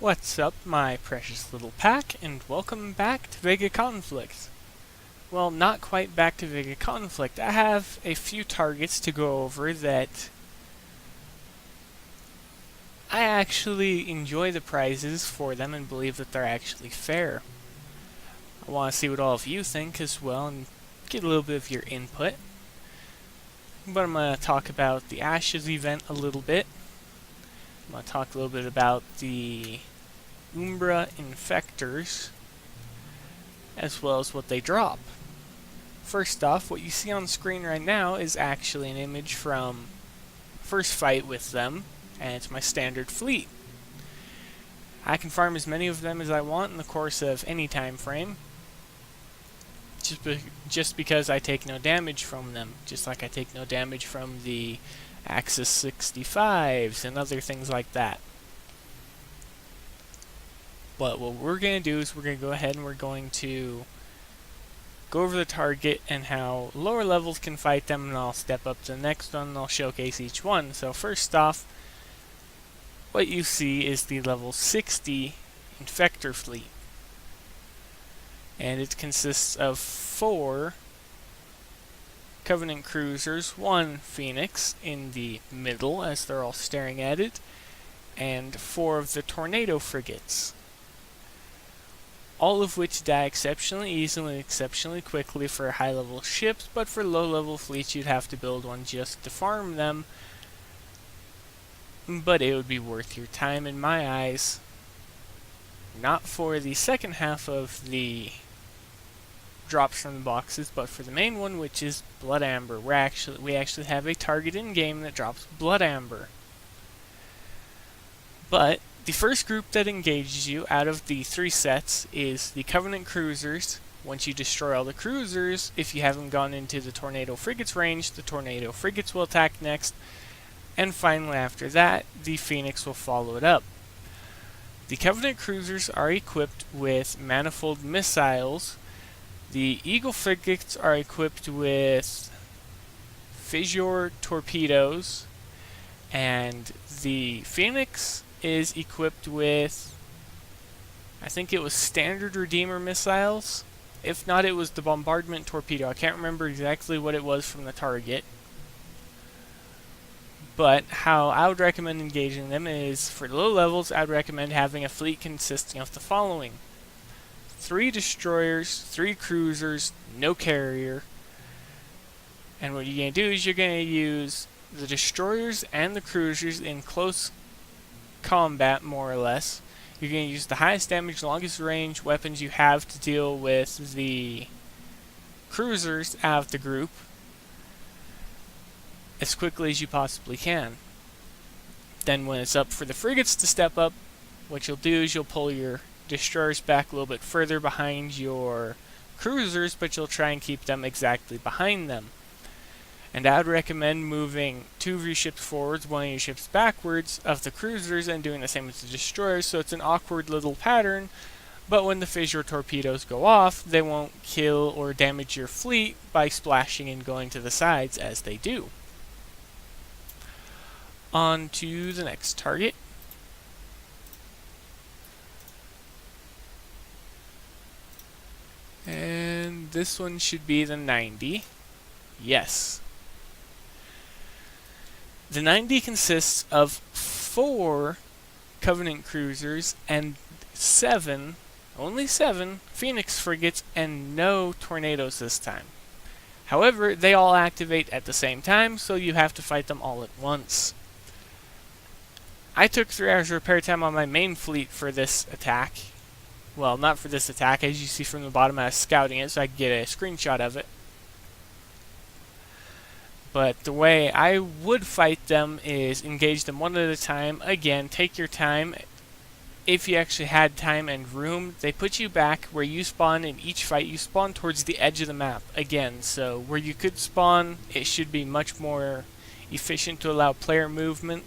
What's up, my precious little pack, and welcome back to VEGA Conflict. Well, not quite back to VEGA Conflict. I have a few targets to go over that I actually enjoy the prizes for them and believe that they're actually fair. I want to see what all of you think as well and get a little bit of your input. But I'm going to talk about the Ashes event a little bit. I'm going to talk a little bit about the Umbra Infectors, as well as what they drop. First off, what you see on screen right now is actually an image from first fight with them, and it's my standard fleet. I can farm as many of them as I want in the course of any time frame, just because I take no damage from them, just like I take no damage from the Axis 65s and other things like that. But what we're going to do is we're going to go ahead and we're going to go over the target and how lower levels can fight them, and I'll step up to the next one and I'll showcase each one. So first off, what you see is the level 60 Infector fleet. And it consists of 4 Covenant cruisers, 1 Phoenix in the middle as they're all staring at it, and 4 of the Tornado frigates. All of which die exceptionally easily and exceptionally quickly for high-level ships, but for low-level fleets you'd have to build one just to farm them. But it would be worth your time in my eyes. Not for the second half of the drops from the boxes, but for the main one, which is Blood Amber. We actually have a target in-game that drops Blood Amber. But the first group that engages you out of the 3 sets is the Covenant cruisers. Once you destroy all the cruisers, if you haven't gone into the Tornado frigates range, the Tornado frigates will attack next. And finally after that, the Phoenix will follow it up. The Covenant cruisers are equipped with manifold missiles. The Eagle frigates are equipped with fissure torpedoes. And the Phoenix is equipped with, I think it was standard Redeemer missiles. If not, it was the bombardment torpedo. I can't remember exactly what it was from the target. But how I would recommend engaging them is, for low levels, I would recommend having a fleet consisting of the following: 3 destroyers, 3 cruisers, no carrier. And what you're going to do is you're going to use the destroyers and the cruisers in close combat, more or less. You're going to use the highest damage, longest range weapons you have to deal with the cruisers out of the group as quickly as you possibly can. Then when it's up for the frigates to step up, what you'll do is you'll pull your destroyers back a little bit further behind your cruisers, but you'll try and keep them exactly behind them. And I would recommend moving 2 of your ships forwards, 1 of your ships backwards of the cruisers, and doing the same with the destroyers, so it's an awkward little pattern, but when the fissure torpedoes go off, they won't kill or damage your fleet by splashing and going to the sides as they do. On to the next target. And this one should be the 90. Yes. The 90 consists of 4 Covenant cruisers and only 7 Phoenix frigates, and no tornadoes this time. However, they all activate at the same time, so you have to fight them all at once. I took 3 hours repair time on my main fleet for this attack. Well, not for this attack. As you see from the bottom, I was scouting it so I could get a screenshot of it. But the way I would fight them is engage them one at a time. Again, take your time. If you actually had time and room, they put you back where you spawn in each fight. You spawn towards the edge of the map again. So where you could spawn, it should be much more efficient to allow player movement.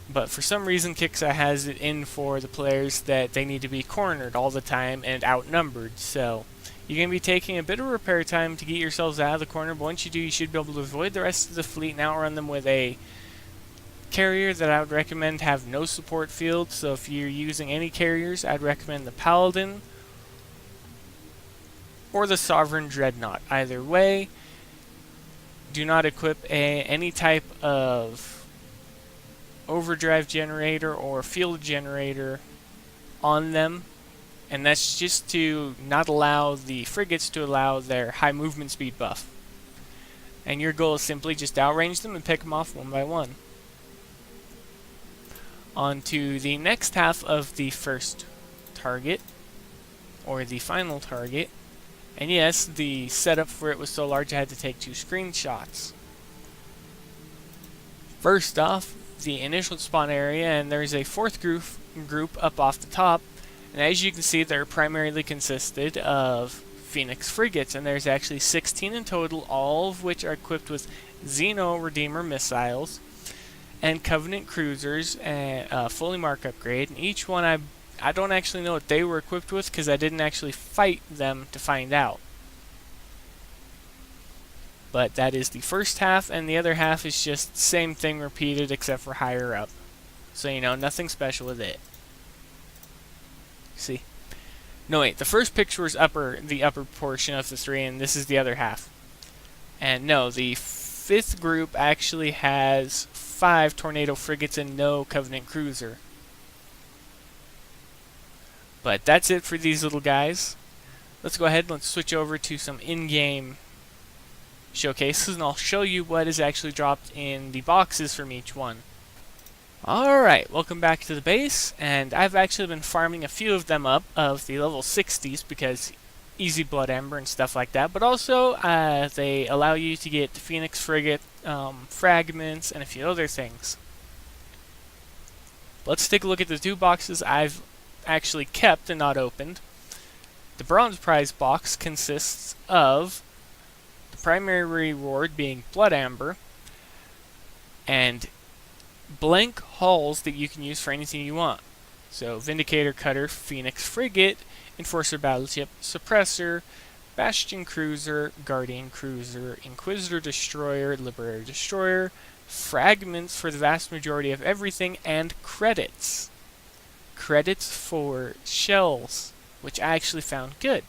But for some reason, Kixeye has it in for the players that they need to be cornered all the time and outnumbered. So you're going to be taking a bit of repair time to get yourselves out of the corner, but once you do, you should be able to avoid the rest of the fleet and outrun them with a carrier that I would recommend have no support field, so if you're using any carriers, I'd recommend the Paladin or the Sovereign Dreadnought. Either way, do not equip any type of overdrive generator or field generator on them, and that's just to not allow the frigates to allow their high movement speed buff. And your goal is simply just outrange them and pick them off one by one. On to the next half of the first target, or the final target. And yes, the setup for it was so large I had to take 2 screenshots. First off, the initial spawn area, and there's a 4th group up off the top. And as you can see, they're primarily consisted of Phoenix frigates, and there's actually 16 in total, all of which are equipped with Xeno Redeemer missiles and Covenant cruisers, and fully mark upgrade. And each one I don't actually know what they were equipped with because I didn't actually fight them to find out. But that is the first half, and the other half is just same thing repeated except for higher up. So you know, nothing special with it. See? No wait, the first picture was the upper portion of the 3, and this is the other half. And no, the 5th group actually has 5 tornado frigates and no Covenant cruiser. But that's it for these little guys. Let's go ahead and let's switch over to some in-game showcases, and I'll show you what is actually dropped in the boxes from each one. Alright, welcome back to the base, and I've actually been farming a few of them up of the level 60s because easy blood amber and stuff like that, but also they allow you to get the Phoenix frigate fragments and a few other things. Let's take a look at the 2 boxes I've actually kept and not opened. The bronze prize box consists of the primary reward being blood amber and blank hulls that you can use for anything you want. So Vindicator Cutter, Phoenix Frigate, Enforcer Battleship, Suppressor, Bastion Cruiser, Guardian Cruiser, Inquisitor Destroyer, Liberator Destroyer, fragments for the vast majority of everything, and credits. Credits for shells, which I actually found good.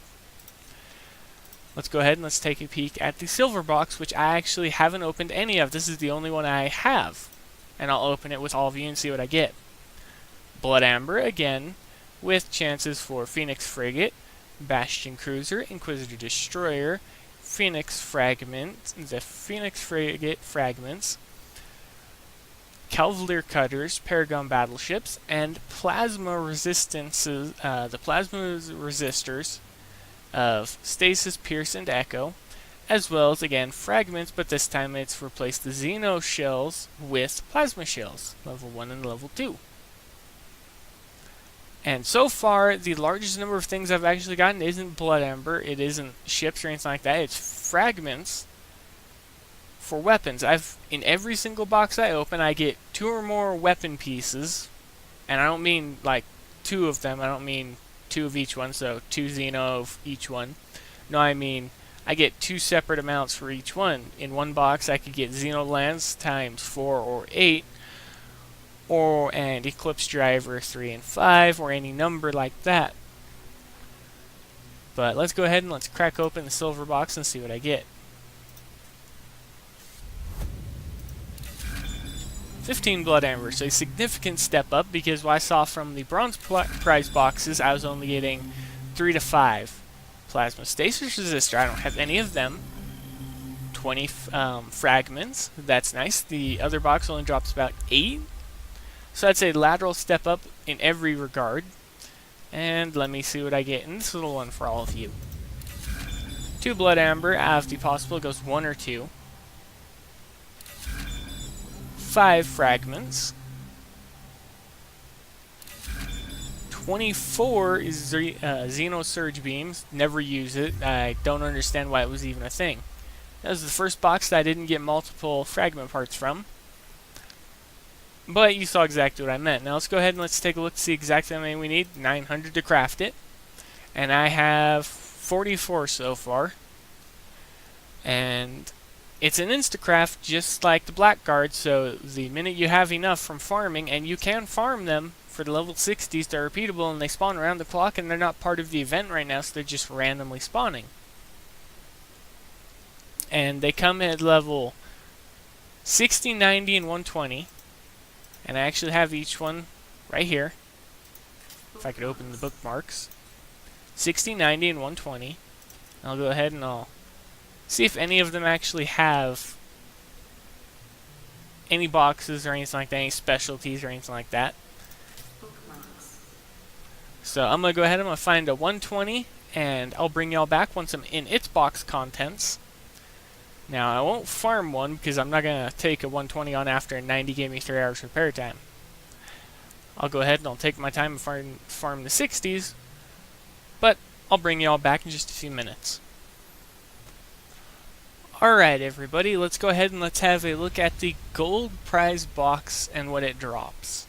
Let's go ahead and let's take a peek at the silver box, which I actually haven't opened any of. This is the only one I have. And I'll open it with all of you and see what I get. Blood Amber, again, with chances for Phoenix Frigate, Bastion Cruiser, Inquisitor Destroyer, Phoenix Fragment, the Phoenix Frigate Fragments, Cavalier Cutters, Paragon Battleships, and Plasma Resistances, the Plasma Resistors of Stasis, Pierce, and Echo, as well as, again, fragments, but this time it's replaced the Xeno shells with plasma shells, level 1 and level 2. And so far, the largest number of things I've actually gotten isn't blood amber, it isn't ships or anything like that, it's fragments for weapons. In every single box I open, I get 2 or more weapon pieces, and I don't mean like 2 of them, I don't mean 2 of each one, so 2 Xeno of each one. No, I mean I get 2 separate amounts for each one. In one box I could get Xenolands times 4 or 8, and Eclipse Driver 3 and 5, or any number like that. But let's go ahead and let's crack open the silver box and see what I get. 15 blood amber, so a significant step up, because what I saw from the bronze prize boxes I was only getting 3 to 5. Plasma Stasis Resistor, I don't have any of them. 20 fragments, that's nice. The other box only drops about 8. So that's a lateral step up in every regard. And let me see what I get in this little one for all of you. 2 blood amber, out of the possible it goes 1 or 2. 5 fragments. 24 is Xeno Surge Beams. Never use it. I don't understand why it was even a thing. That was the first box that I didn't get multiple fragment parts from. But you saw exactly what I meant. Now let's go ahead and let's take a look to see exactly how many we need. 900 to craft it. And I have 44 so far. And It's an instacraft just like the blackguard, so the minute you have enough from farming, and you can farm them for the level 60s, they're repeatable and they spawn around the clock, and they're not part of the event right now, so they're just randomly spawning. And they come at level 60, 90, and 120. And I actually have each one right here. If I could open the bookmarks. 60, 90, and 120. I'll go ahead and I'll see if any of them actually have any boxes or anything like that, any specialties or anything like that. So I'm going to go ahead and I'm going to find a 120, and I'll bring y'all back once I'm in its box contents. Now, I won't farm one because I'm not going to take a 120 on after 90 gave me 3 hours repair time. I'll go ahead and I'll take my time and farm the 60s, but I'll bring y'all back in just a few minutes. Alright everybody, let's go ahead and let's have a look at the gold prize box and what it drops.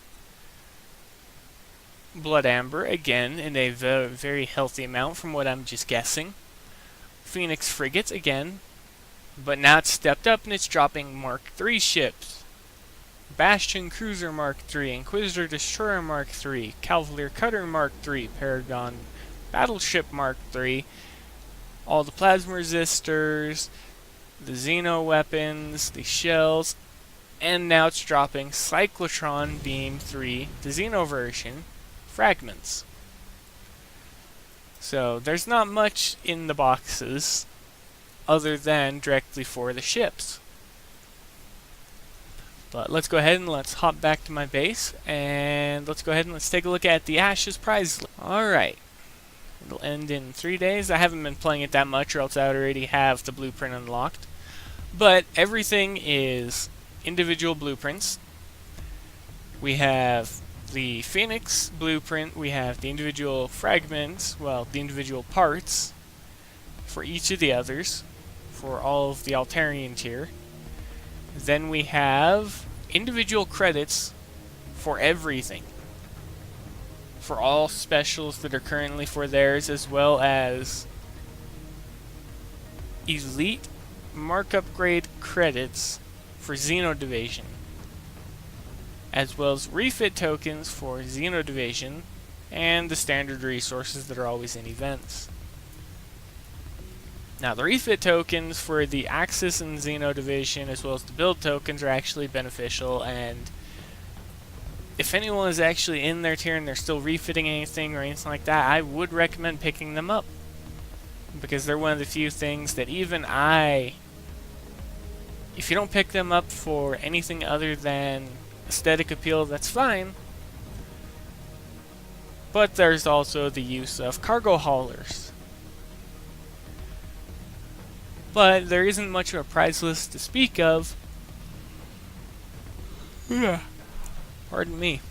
Blood Amber, again, in a very healthy amount from what I'm just guessing. Phoenix Frigates, again, but now it's stepped up and it's dropping Mark III ships. Bastion Cruiser Mark III, Inquisitor Destroyer Mark III, Cavalier Cutter Mark III, Paragon Battleship Mark III, all the Plasma Resistors, the Xeno weapons, the shells, and now it's dropping Cyclotron Beam 3, the Xeno version, fragments. So there's not much in the boxes other than directly for the ships. But let's go ahead and let's hop back to my base, and let's go ahead and let's take a look at the Ashes prize. Alright. It'll end in 3 days. I haven't been playing it that much, or else I would already have the blueprint unlocked. But everything is individual blueprints. We have the Phoenix blueprint, we have the individual fragments, well, the individual parts for each of the others, for all of the Altarian tier. Then we have individual credits for everything, for all specials that are currently for theirs, as well as elite mark upgrade credits for Xeno Division, as well as refit tokens for Xeno Division and the standard resources that are always in events. Now the refit tokens for the Axis and Xeno Division, as well as the build tokens, are actually beneficial, and if anyone is actually in their tier and they're still refitting anything or anything like that, I would recommend picking them up, because they're one of the few things that even if you don't pick them up for anything other than aesthetic appeal, that's fine. But there's also the use of cargo haulers. But there isn't much of a prize list to speak of. Pardon me.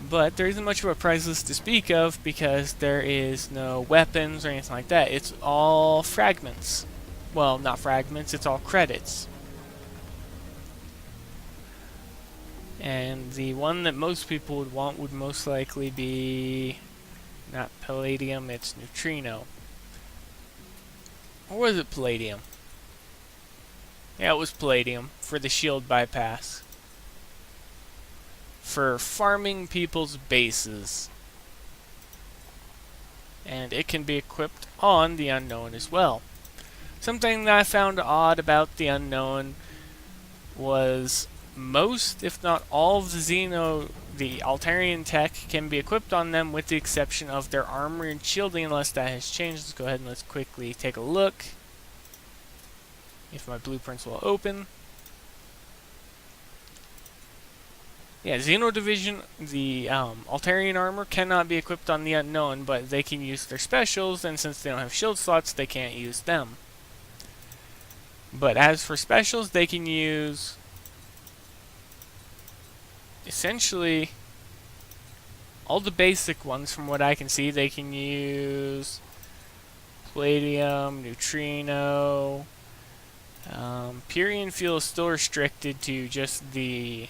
But there isn't much of a prize list to speak of because there is no weapons or anything like that. It's all fragments. Well, not fragments, it's all credits. And the one that most people would want would most likely be not Palladium, it's Neutrino. Or was it Palladium? Yeah, it was Palladium for the shield bypass. For farming people's bases. And it can be equipped on the Unknown as well. Something that I found odd about the Unknown was most, if not all, of the Altarian tech can be equipped on them, with the exception of their armor and shielding, unless that has changed. Let's go ahead and let's quickly take a look if my blueprints will open. Yeah, Xeno Division, the Altarian armor cannot be equipped on the Unknown, but they can use their specials, and since they don't have shield slots, they can't use them. But as for specials, they can use essentially all the basic ones. From what I can see, they can use Palladium, Neutrino. Purian Fuel is still restricted to just the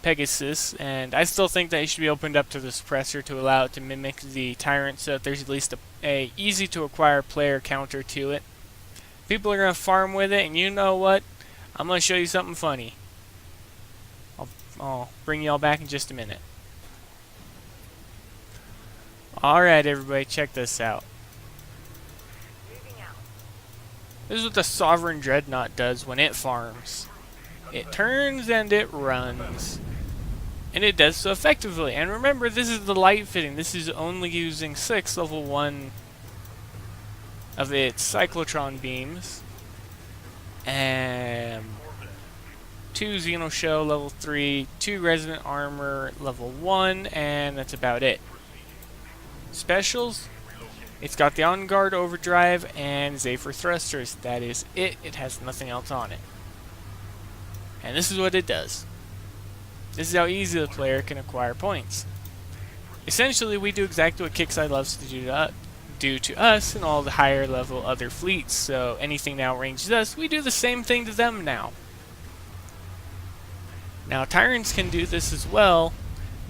Pegasus, and I still think that it should be opened up to the suppressor to allow it to mimic the Tyrant, so that there's at least a easy to acquire player counter to it. People are gonna farm with it, and you know what? I'm gonna show you something funny. I'll bring y'all back in just a minute. Alright everybody, check this out. This is what the Sovereign Dreadnought does when it farms. It turns and it runs. And it does so effectively. And remember, this is the light fitting. This is only using 6 level 1 of its cyclotron beams. And 2 Xenoshell level 3, 2 Resonant Armor level 1, and that's about it. Specials, it's got the On Guard Overdrive and Zephyr Thrusters. That is it. It has nothing else on it. And this is what it does. This is how easy the player can acquire points. Essentially, we do exactly what Kickside loves to do to us and all the higher level other fleets. So anything that outranges us, we do the same thing to them now. Now, Tyrants can do this as well,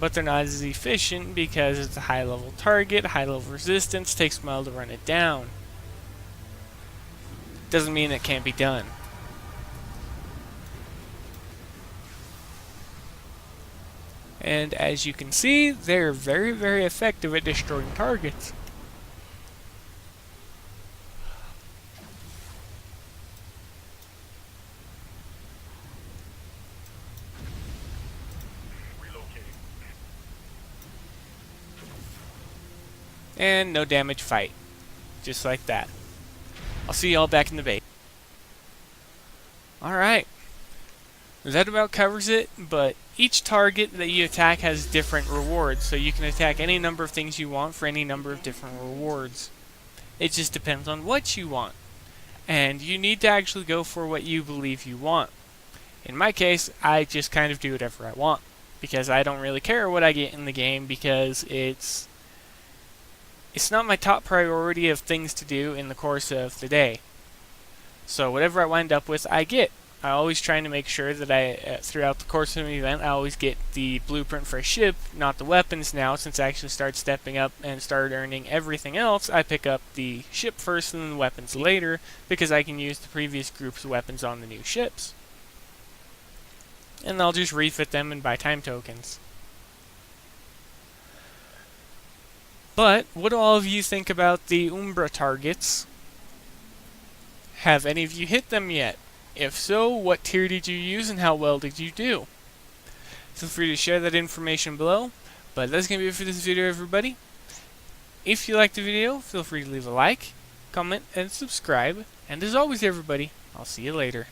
but they're not as efficient because it's a high level target, high level resistance, takes a while to run it down. Doesn't mean it can't be done. And as you can see, they're very, very effective at destroying targets. And no damage fight. Just like that. I'll see y'all back in the base. Alright. That about covers it, but each target that you attack has different rewards, so you can attack any number of things you want for any number of different rewards. It just depends on what you want. And you need to actually go for what you believe you want. In my case, I just kind of do whatever I want, because I don't really care what I get in the game, because it's not my top priority of things to do in the course of the day. So whatever I wind up with, I get. I always trying to make sure that I, throughout the course of an event, I always get the blueprint for a ship, not the weapons now. Since I actually started stepping up and started earning everything else, I pick up the ship first and then the weapons later, because I can use the previous group's weapons on the new ships. And I'll just refit them and buy time tokens. But, what do all of you think about the Umbra targets? Have any of you hit them yet? If so, what tier did you use and how well did you do? Feel free to share that information below. But that's going to be it for this video, everybody. If you liked the video, feel free to leave a like, comment, and subscribe. And as always, everybody, I'll see you later.